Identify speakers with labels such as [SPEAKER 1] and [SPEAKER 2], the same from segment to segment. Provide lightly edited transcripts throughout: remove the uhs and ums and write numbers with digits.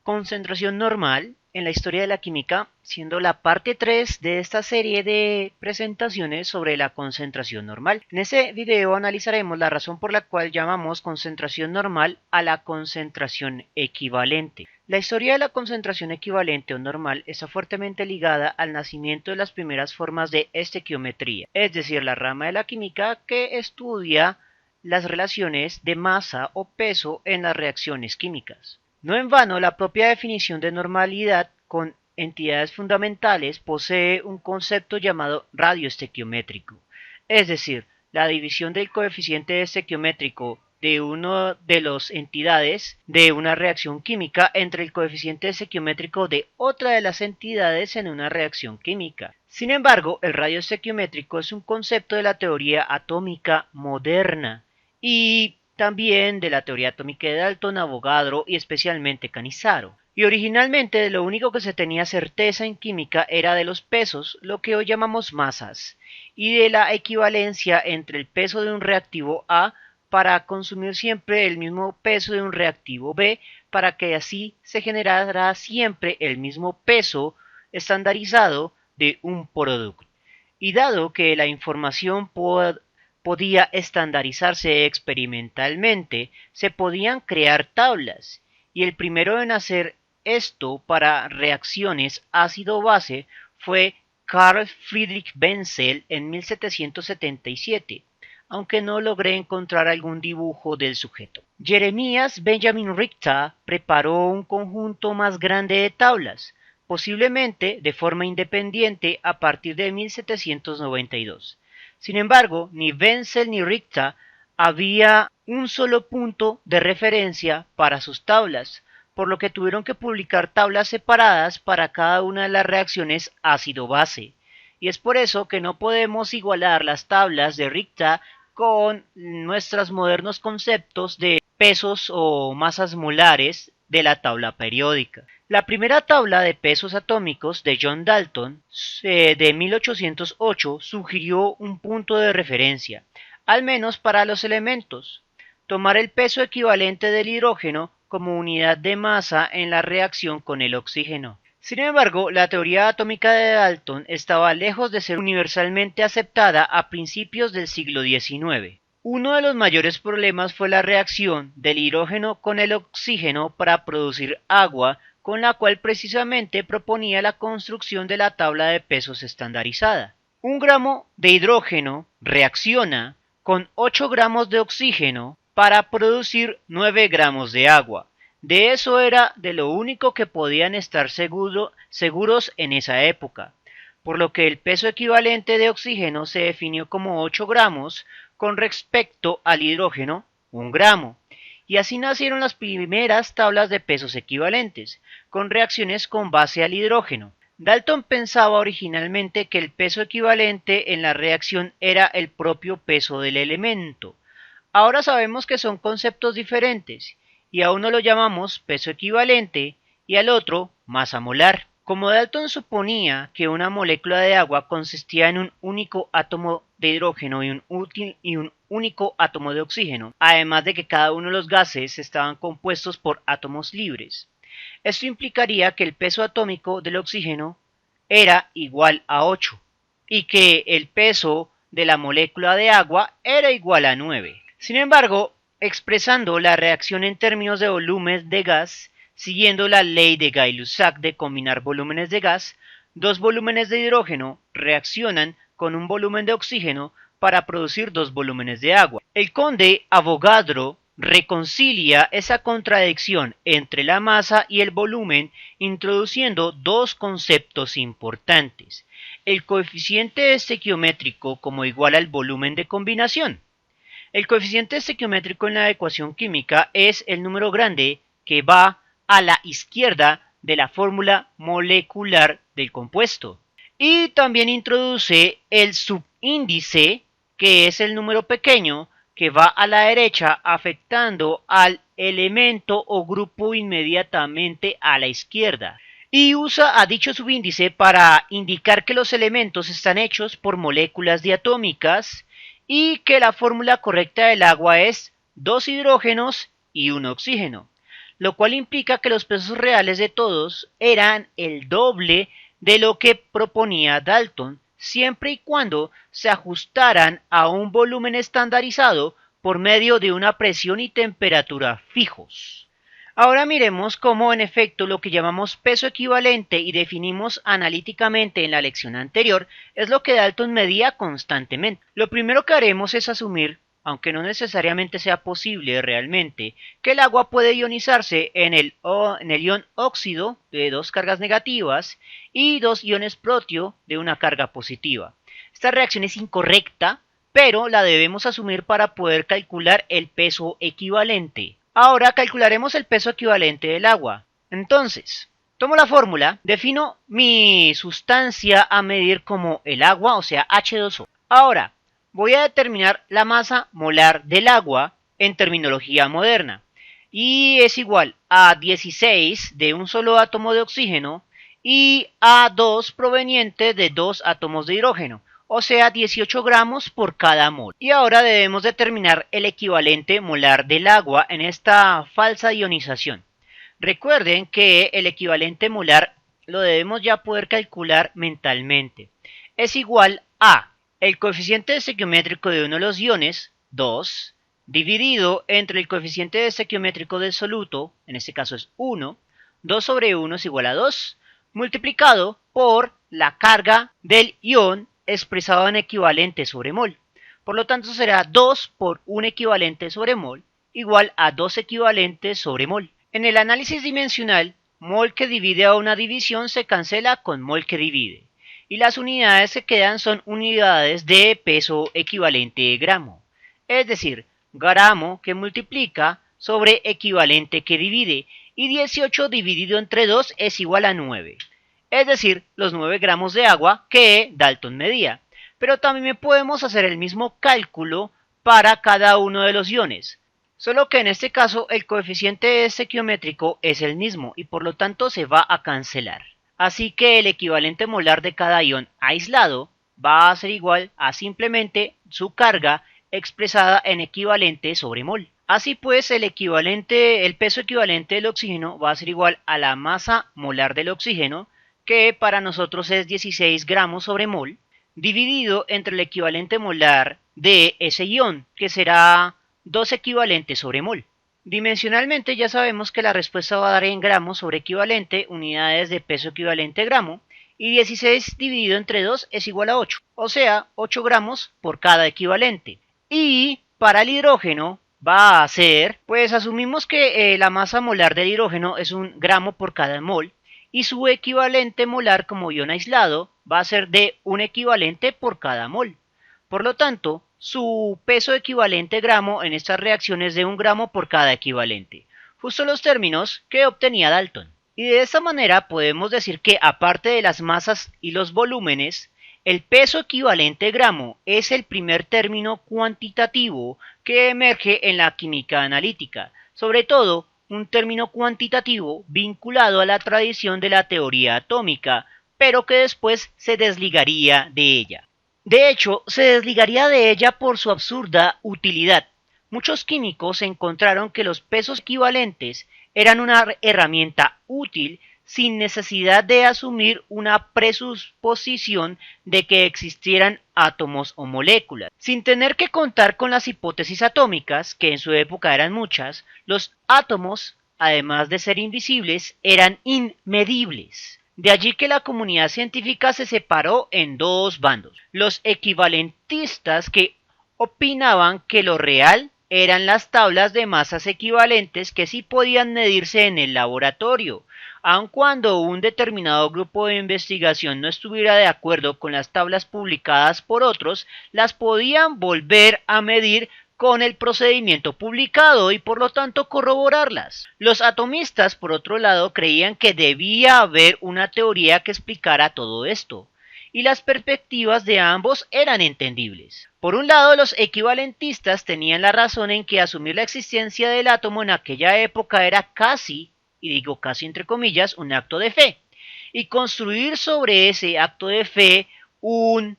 [SPEAKER 1] concentración normal en la historia de la química, siendo la parte 3 de esta serie de presentaciones sobre la concentración normal. En este video analizaremos la razón por la cual llamamos concentración normal a la concentración equivalente. La historia de la concentración equivalente o normal está fuertemente ligada al nacimiento de las primeras formas de estequiometría, es decir, la rama de la química que estudia las relaciones de masa o peso en las reacciones químicas. No en vano, la propia definición de normalidad con entidades fundamentales posee un concepto llamado radio estequiométrico, es decir, la división del coeficiente estequiométrico de una de las entidades de una reacción química entre el coeficiente estequiométrico de otra de las entidades en una reacción química. Sin embargo, el radio estequiométrico es un concepto de la teoría atómica moderna y también de la teoría atómica de Dalton, Avogadro y especialmente Cannizzaro. Y originalmente lo único que se tenía certeza en química era de los pesos, lo que hoy llamamos masas, y de la equivalencia entre el peso de un reactivo A para consumir siempre el mismo peso de un reactivo B, para que así se generara siempre el mismo peso estandarizado de un producto. Y dado que la información podía estandarizarse experimentalmente, se podían crear tablas, y el primero en hacer esto para reacciones ácido-base fue Carl Friedrich Wenzel en 1777, aunque no logré encontrar algún dibujo del sujeto. Jeremías Benjamin Richter preparó un conjunto más grande de tablas, posiblemente de forma independiente a partir de 1792. Sin embargo, ni Wenzel ni Richter había un solo punto de referencia para sus tablas, por lo que tuvieron que publicar tablas separadas para cada una de las reacciones ácido-base. Y es por eso que no podemos igualar las tablas de Richter con nuestros modernos conceptos de pesos o masas molares de la tabla periódica. La primera tabla de pesos atómicos de John Dalton de 1808 sugirió un punto de referencia, al menos para los elementos. Tomar el peso equivalente del hidrógeno como unidad de masa en la reacción con el oxígeno. Sin embargo, la teoría atómica de Dalton estaba lejos de ser universalmente aceptada a principios del siglo XIX. Uno de los mayores problemas fue la reacción del hidrógeno con el oxígeno para producir agua, con la cual precisamente proponía la construcción de la tabla de pesos estandarizada. 1 gramo de hidrógeno reacciona con 8 gramos de oxígeno para producir 9 gramos de agua. De eso era de lo único que podían estar seguros en esa época, por lo que el peso equivalente de oxígeno se definió como 8 gramos con respecto al hidrógeno 1 gramo. Y así nacieron las primeras tablas de pesos equivalentes, con reacciones con base al hidrógeno. Dalton pensaba originalmente que el peso equivalente en la reacción era el propio peso del elemento. Ahora sabemos que son conceptos diferentes, y a uno lo llamamos peso equivalente y al otro masa molar. Como Dalton suponía que una molécula de agua consistía en un único átomo de hidrógeno y un único átomo de oxígeno, además de que cada uno de los gases estaban compuestos por átomos libres. Esto implicaría que el peso atómico del oxígeno era igual a 8 y que el peso de la molécula de agua era igual a 9. Sin embargo, expresando la reacción en términos de volúmenes de gas, siguiendo la ley de Gay-Lussac de combinar volúmenes de gas, dos volúmenes de hidrógeno reaccionan con un volumen de oxígeno para producir dos volúmenes de agua. El conde Avogadro reconcilia esa contradicción entre la masa y el volumen introduciendo dos conceptos importantes: el coeficiente estequiométrico como igual al volumen de combinación. El coeficiente estequiométrico en la ecuación química es el número grande que va a la izquierda de la fórmula molecular del compuesto. Y también introduce el subíndice, que es el número pequeño que va a la derecha afectando al elemento o grupo inmediatamente a la izquierda. Y usa a dicho subíndice para indicar que los elementos están hechos por moléculas diatómicas y que la fórmula correcta del agua es 2 hidrógenos y 1 oxígeno. lo cual implica que los pesos reales de todos eran el doble de lo que proponía Dalton, siempre y cuando se ajustaran a un volumen estandarizado por medio de una presión y temperatura fijos. Ahora miremos cómo en efecto lo que llamamos peso equivalente y definimos analíticamente en la lección anterior es lo que Dalton medía constantemente. Lo primero que haremos es asumir, aunque no necesariamente sea posible realmente, que el agua puede ionizarse en el ion óxido de dos cargas negativas y dos iones protio de una carga positiva. Esta reacción es incorrecta, pero la debemos asumir para poder calcular el peso equivalente. Ahora calcularemos el peso equivalente del agua. Entonces, tomo la fórmula, defino mi sustancia a medir como el agua, o sea H2O. Ahora, voy a determinar la masa molar del agua en terminología moderna y es igual a 16 de un solo átomo de oxígeno y a 2 proveniente de 2 átomos de hidrógeno, o sea 18 gramos por cada mol. Y ahora debemos determinar el equivalente molar del agua en esta falsa ionización. Recuerden que el equivalente molar lo debemos ya poder calcular mentalmente. Es igual a el coeficiente estequiométrico de uno de los iones, 2, dividido entre el coeficiente estequiométrico del soluto, en este caso es 1, 2 sobre 1 es igual a 2, multiplicado por la carga del ion expresado en equivalente sobre mol. Por lo tanto será 2 por 1 equivalente sobre mol igual a 2 equivalentes sobre mol. En el análisis dimensional, mol que divide a una división se cancela con mol que divide. Y las unidades que quedan son unidades de peso equivalente gramo. Es decir, gramo que multiplica sobre equivalente que divide. Y 18 dividido entre 2 es igual a 9. Es decir, los 9 gramos de agua que Dalton medía. Pero también podemos hacer el mismo cálculo para cada uno de los iones. Solo que en este caso el coeficiente estequiométrico es el mismo y por lo tanto se va a cancelar. Así que el equivalente molar de cada ion aislado va a ser igual a simplemente su carga expresada en equivalente sobre mol. Así pues, el peso equivalente del oxígeno va a ser igual a la masa molar del oxígeno, que para nosotros es 16 gramos sobre mol, dividido entre el equivalente molar de ese ion, que será 2 equivalentes sobre mol. Dimensionalmente ya sabemos que la respuesta va a dar en gramos sobre equivalente, unidades de peso equivalente gramo, y 16 dividido entre 2 es igual a 8, o sea, 8 gramos por cada equivalente. Y para el hidrógeno va a ser, pues asumimos que la masa molar del hidrógeno es 1 gramo por cada mol, y su equivalente molar como ion aislado va a ser de 1 equivalente por cada mol. Por lo tanto, su peso equivalente gramo en estas reacciones de 1 gramo por cada equivalente, justo los términos que obtenía Dalton. Y de esta manera podemos decir que aparte de las masas y los volúmenes, el peso equivalente gramo es el primer término cuantitativo que emerge en la química analítica, sobre todo un término cuantitativo vinculado a la tradición de la teoría atómica, pero que después se desligaría de ella. De hecho, se desligaría de ella por su absurda utilidad. Muchos químicos encontraron que los pesos equivalentes eran una herramienta útil sin necesidad de asumir una presuposición de que existieran átomos o moléculas. Sin tener que contar con las hipótesis atómicas, que en su época eran muchas, los átomos, además de ser invisibles, eran inmedibles. De allí que la comunidad científica se separó en dos bandos. Los equivalentistas, que opinaban que lo real eran las tablas de masas equivalentes que sí podían medirse en el laboratorio, aun cuando un determinado grupo de investigación no estuviera de acuerdo con las tablas publicadas por otros, las podían volver a medir con el procedimiento publicado y por lo tanto corroborarlas. Los atomistas, por otro lado, creían que debía haber una teoría que explicara todo esto, y las perspectivas de ambos eran entendibles. Por un lado, los equivalentistas tenían la razón en que asumir la existencia del átomo en aquella época era casi, y digo casi entre comillas, un acto de fe, y construir sobre ese acto de fe un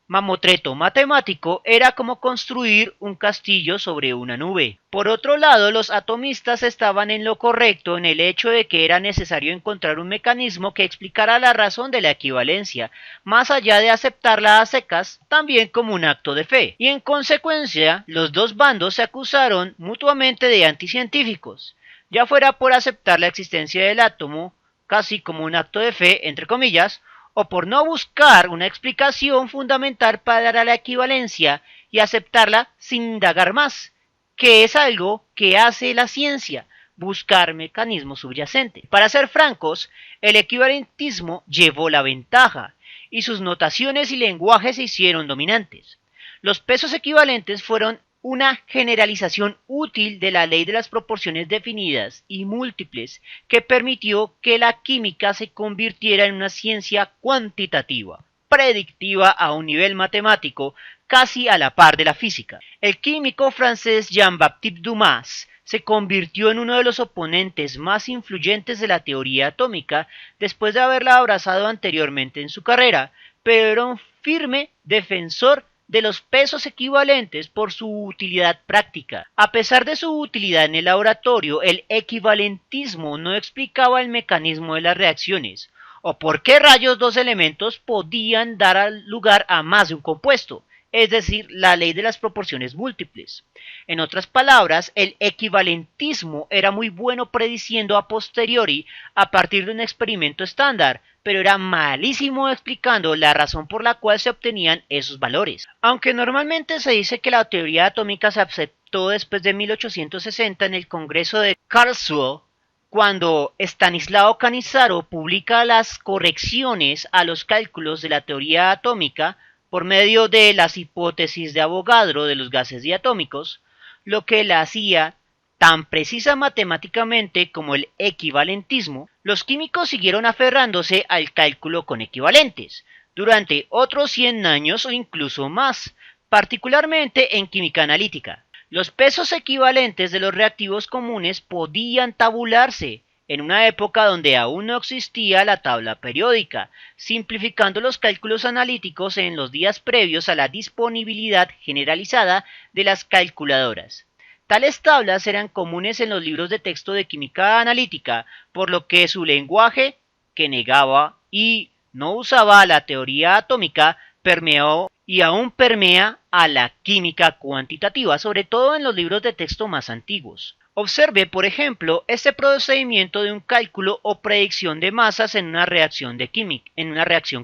[SPEAKER 1] mamotreto matemático era como construir un castillo sobre una nube. Por otro lado, los atomistas estaban en lo correcto en el hecho de que era necesario encontrar un mecanismo que explicara la razón de la equivalencia, más allá de aceptarla a secas, también como un acto de fe. Y en consecuencia, los dos bandos se acusaron mutuamente de anticientíficos, ya fuera por aceptar la existencia del átomo, casi como un acto de fe, entre comillas, o por no buscar una explicación fundamental para la equivalencia y aceptarla sin indagar más, que es algo que hace la ciencia, buscar mecanismos subyacentes. Para ser francos, el equivalentismo llevó la ventaja y sus notaciones y lenguajes se hicieron dominantes. Los pesos equivalentes fueron una generalización útil de la ley de las proporciones definidas y múltiples que permitió que la química se convirtiera en una ciencia cuantitativa, predictiva a un nivel matemático casi a la par de la física. El químico francés Jean-Baptiste Dumas se convirtió en uno de los oponentes más influyentes de la teoría atómica después de haberla abrazado anteriormente en su carrera, pero era un firme defensor de los pesos equivalentes por su utilidad práctica. A pesar de su utilidad en el laboratorio, el equivalentismo no explicaba el mecanismo de las reacciones, o por qué rayos dos elementos podían dar lugar a más de un compuesto, es decir, la ley de las proporciones múltiples. En otras palabras, el equivalentismo era muy bueno prediciendo a posteriori a partir de un experimento estándar, pero era malísimo explicando la razón por la cual se obtenían esos valores. Aunque normalmente se dice que la teoría atómica se aceptó después de 1860 en el Congreso de Karlsruhe, cuando Stanislao Cannizzaro publica las correcciones a los cálculos de la teoría atómica por medio de las hipótesis de Avogadro de los gases diatómicos, lo que la hacía tan precisa matemáticamente como el equivalentismo, los químicos siguieron aferrándose al cálculo con equivalentes durante otros 100 años o incluso más, particularmente en química analítica. Los pesos equivalentes de los reactivos comunes podían tabularse en una época donde aún no existía la tabla periódica, simplificando los cálculos analíticos en los días previos a la disponibilidad generalizada de las calculadoras. Tales tablas eran comunes en los libros de texto de química analítica, por lo que su lenguaje, que negaba y no usaba la teoría atómica, permeó y aún permea a la química cuantitativa, sobre todo en los libros de texto más antiguos. Observe, por ejemplo, este procedimiento de un cálculo o predicción de masas en una reacción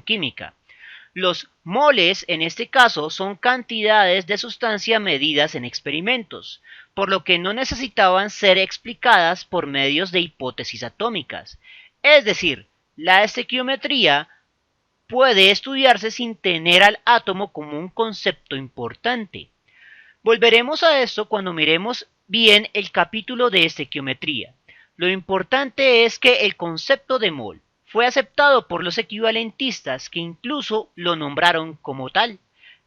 [SPEAKER 1] química. Los moles, en este caso, son cantidades de sustancia medidas en experimentos, por lo que no necesitaban ser explicadas por medios de hipótesis atómicas. Es decir, la estequiometría puede estudiarse sin tener al átomo como un concepto importante. Volveremos a esto cuando miremos bien el capítulo de estequiometría. Lo importante es que el concepto de mol fue aceptado por los equivalentistas, que incluso lo nombraron como tal,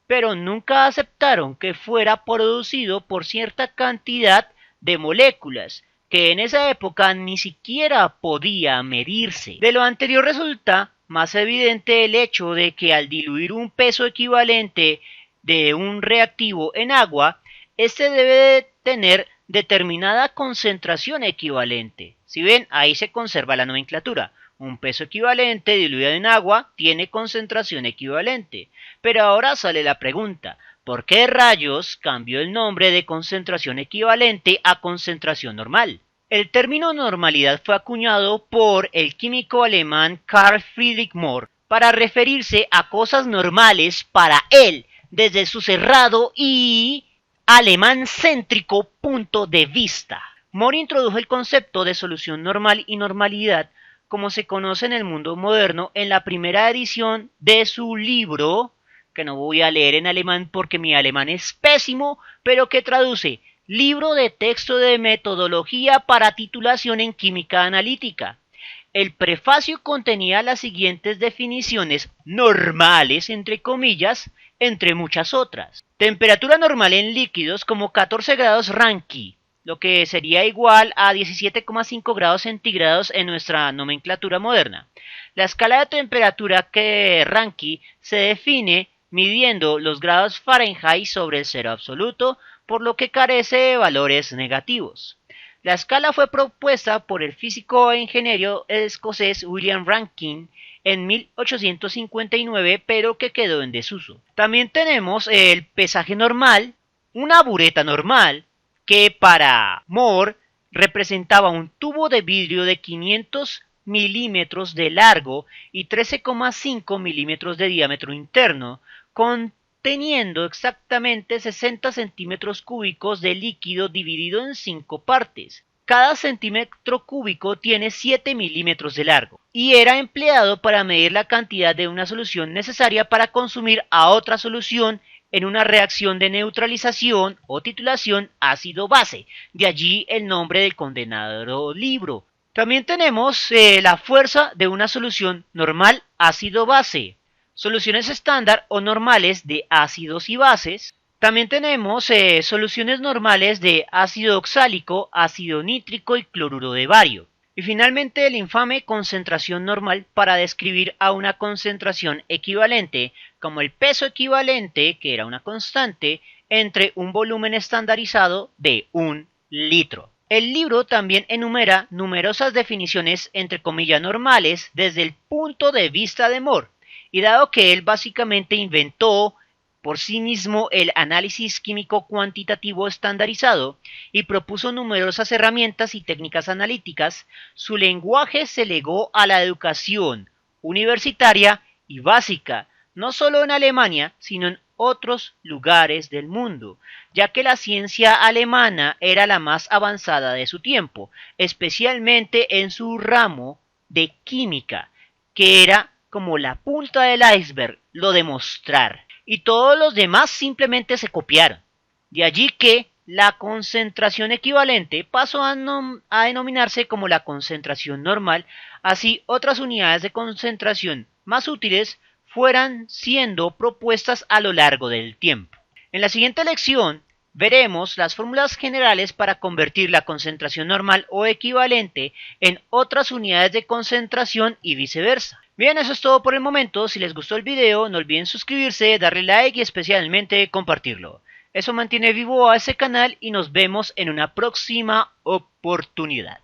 [SPEAKER 1] pero nunca aceptaron que fuera producido por cierta cantidad de moléculas, que en esa época ni siquiera podía medirse. De lo anterior resulta más evidente el hecho de que al diluir un peso equivalente de un reactivo en agua, este debe de tener determinada concentración equivalente. Si ven, ahí se conserva la nomenclatura. Un peso equivalente diluido en agua tiene concentración equivalente. Pero ahora sale la pregunta, ¿por qué rayos cambió el nombre de concentración equivalente a concentración normal? El término normalidad fue acuñado por el químico alemán Carl Friedrich Mohr para referirse a cosas normales para él desde su cerrado y alemán céntrico punto de vista. Mohr introdujo el concepto de solución normal y normalidad como se conoce en el mundo moderno en la primera edición de su libro, que no voy a leer en alemán porque mi alemán es pésimo, pero que traduce Libro de texto de metodología para titulación en química analítica. El prefacio contenía las siguientes definiciones normales, entre comillas, entre muchas otras. Temperatura normal en líquidos como 14 grados Rankine, lo que sería igual a 17,5 grados centígrados en nuestra nomenclatura moderna. La escala de temperatura que Rankine se define midiendo los grados Fahrenheit sobre el cero absoluto, por lo que carece de valores negativos. La escala fue propuesta por el físico e ingeniero escocés William Rankine en 1859, pero que quedó en desuso. También tenemos el pesaje normal, una bureta normal, que para Moore representaba un tubo de vidrio de 500 milímetros de largo y 13,5 milímetros de diámetro interno, conteniendo exactamente 60 centímetros cúbicos de líquido dividido en 5 partes. Cada centímetro cúbico tiene 7 milímetros de largo y era empleado para medir la cantidad de una solución necesaria para consumir a otra solución en una reacción de neutralización o titulación ácido-base. De allí el nombre del condenado libro. También tenemos la fuerza de una solución normal ácido-base, soluciones estándar o normales de ácidos y bases. También tenemos soluciones normales de ácido oxálico, ácido nítrico y cloruro de bario. Y finalmente la infame concentración normal para describir a una concentración equivalente, como el peso equivalente, que era una constante, entre un volumen estandarizado de 1 litro. El libro también enumera numerosas definiciones entre comillas normales desde el punto de vista de Moore, y dado que él básicamente inventó por sí mismo el análisis químico cuantitativo estandarizado y propuso numerosas herramientas y técnicas analíticas, su lenguaje se legó a la educación universitaria y básica, no solo en Alemania, sino en otros lugares del mundo, ya que la ciencia alemana era la más avanzada de su tiempo, especialmente en su ramo de química, que era como la punta del iceberg, lo de mostrar. Y todos los demás simplemente se copiaron. De allí que la concentración equivalente pasó a denominarse como la concentración normal, así otras unidades de concentración más útiles fueran siendo propuestas a lo largo del tiempo. En la siguiente lección veremos las fórmulas generales para convertir la concentración normal o equivalente en otras unidades de concentración y viceversa. Bien, eso es todo por el momento. Si les gustó el video, no olviden suscribirse, darle like y especialmente compartirlo. Eso mantiene vivo a este canal y nos vemos en una próxima oportunidad.